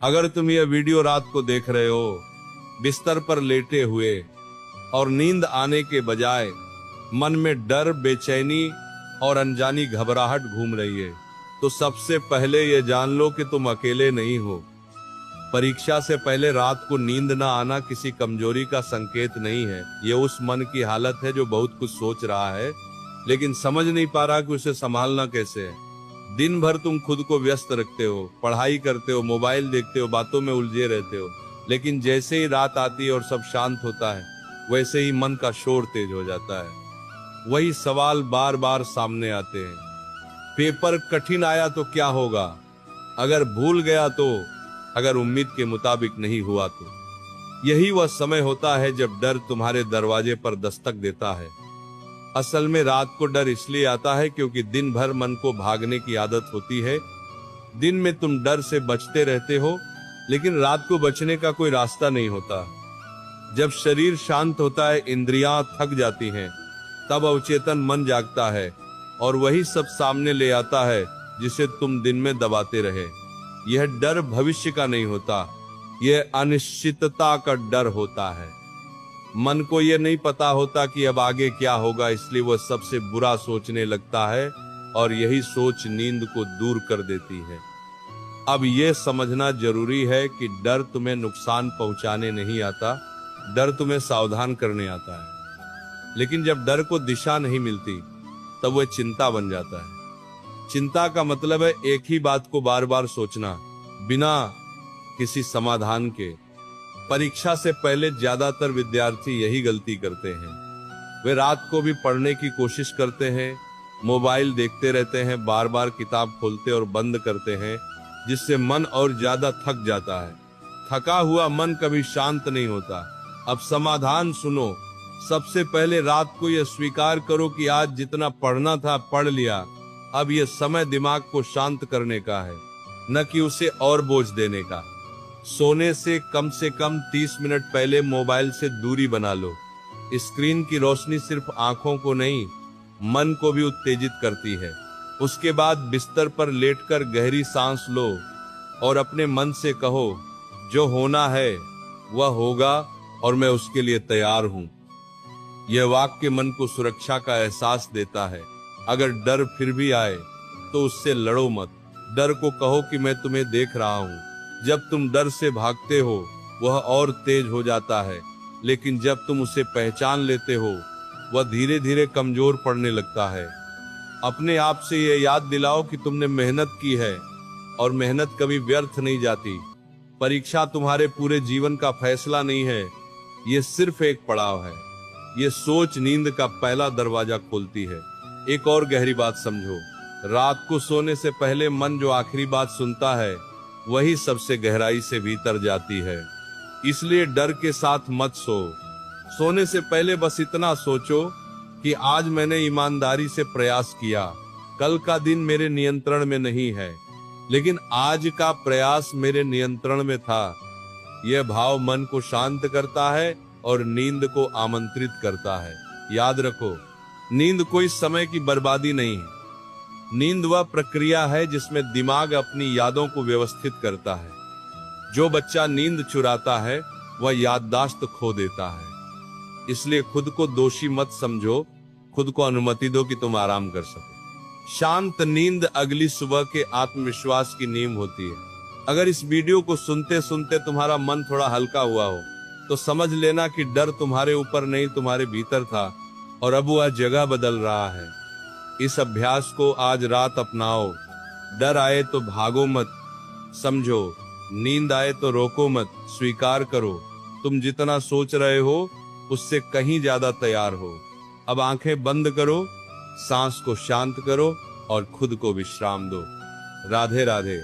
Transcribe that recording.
अगर तुम यह वीडियो रात को देख रहे हो, बिस्तर पर लेटे हुए और नींद आने के बजाय मन में डर, बेचैनी और अनजानी घबराहट घूम रही है, तो सबसे पहले ये जान लो कि तुम अकेले नहीं हो। परीक्षा से पहले रात को नींद न आना किसी कमजोरी का संकेत नहीं है। ये उस मन की हालत है जो बहुत कुछ सोच रहा है, लेकिन समझ नहीं पा रहा कि उसे संभालना कैसे है। दिन भर तुम खुद को व्यस्त रखते हो, पढ़ाई करते हो, मोबाइल देखते हो, बातों में उलझे रहते हो, लेकिन जैसे ही रात आती है और सब शांत होता है, वैसे ही मन का शोर तेज हो जाता है। वही सवाल बार बार सामने आते हैं। पेपर कठिन आया तो क्या होगा? अगर भूल गया तो? अगर उम्मीद के मुताबिक नहीं हुआ तो? यही वह समय होता है जब डर तुम्हारे दरवाजे पर दस्तक देता है। असल में रात को डर इसलिए आता है क्योंकि दिन भर मन को भागने की आदत होती है। दिन में तुम डर से बचते रहते हो, लेकिन रात को बचने का कोई रास्ता नहीं होता। जब शरीर शांत होता है, इंद्रियां थक जाती हैं, तब अवचेतन मन जागता है और वही सब सामने ले आता है जिसे तुम दिन में दबाते रहे। यह डर भविष्य का नहीं होता, यह अनिश्चितता का डर होता है। मन को यह नहीं पता होता कि अब आगे क्या होगा, इसलिए वह सबसे बुरा सोचने लगता है और यही सोच नींद को दूर कर देती है। अब यह समझना जरूरी है कि डर तुम्हें नुकसान पहुंचाने नहीं आता, डर तुम्हें सावधान करने आता है। लेकिन जब डर को दिशा नहीं मिलती, तब वह चिंता बन जाता है। चिंता का मतलब है एक ही बात को बार बार सोचना, बिना किसी समाधान के। परीक्षा से पहले ज्यादातर विद्यार्थी यही गलती करते हैं। वे रात को भी पढ़ने की कोशिश करते हैं, मोबाइल देखते रहते हैं, बार बार किताब खोलते और बंद करते हैं, जिससे मन और ज्यादा थक जाता है। थका हुआ मन कभी शांत नहीं होता। अब समाधान सुनो। सबसे पहले रात को यह स्वीकार करो कि आज जितना पढ़ना था पढ़ लिया। अब यह समय दिमाग को शांत करने का है, न कि उसे और बोझ देने का। सोने से कम 30 मिनट पहले मोबाइल से दूरी बना लो। स्क्रीन की रोशनी सिर्फ आंखों को नहीं, मन को भी उत्तेजित करती है। उसके बाद बिस्तर पर लेटकर गहरी सांस लो और अपने मन से कहो, जो होना है वह होगा और मैं उसके लिए तैयार हूँ। यह वाक्य मन को सुरक्षा का एहसास देता है। अगर डर फिर भी आए तो उससे लड़ो मत। डर को कहो कि मैं तुम्हें देख रहा हूँ। जब तुम डर से भागते हो, वह और तेज हो जाता है, लेकिन जब तुम उसे पहचान लेते हो, वह धीरे धीरे कमजोर पड़ने लगता है। अपने आप से यह याद दिलाओ कि तुमने मेहनत की है और मेहनत कभी व्यर्थ नहीं जाती। परीक्षा तुम्हारे पूरे जीवन का फैसला नहीं है, ये सिर्फ एक पड़ाव है। ये सोच नींद का पहला दरवाजा खोलती है। एक और गहरी बात समझो, रात को सोने से पहले मन जो आखिरी बात सुनता है, वही सबसे गहराई से भीतर जाती है। इसलिए डर के साथ मत सो। सोने से पहले बस इतना सोचो कि आज मैंने ईमानदारी से प्रयास किया। कल का दिन मेरे नियंत्रण में नहीं है, लेकिन आज का प्रयास मेरे नियंत्रण में था। यह भाव मन को शांत करता है और नींद को आमंत्रित करता है। याद रखो, नींद कोई समय की बर्बादी नहीं है। नींद वह प्रक्रिया है जिसमें दिमाग अपनी यादों को व्यवस्थित करता है। जो बच्चा नींद चुराता है, वह याददाश्त खो देता है। इसलिए खुद को दोषी मत समझो, खुद को अनुमति दो कि तुम आराम कर सको। शांत नींद अगली सुबह के आत्मविश्वास की नींव होती है। अगर इस वीडियो को सुनते सुनते तुम्हारा मन थोड़ा हल्का हुआ हो, तो समझ लेना कि डर तुम्हारे ऊपर नहीं, तुम्हारे भीतर था और अब वह जगह बदल रहा है। इस अभ्यास को आज रात अपनाओ। डर आए तो भागो मत, समझो। नींद आए तो रोको मत, स्वीकार करो। तुम जितना सोच रहे हो, उससे कहीं ज्यादा तैयार हो। अब आंखें बंद करो, सांस को शांत करो और खुद को विश्राम दो। राधे राधे।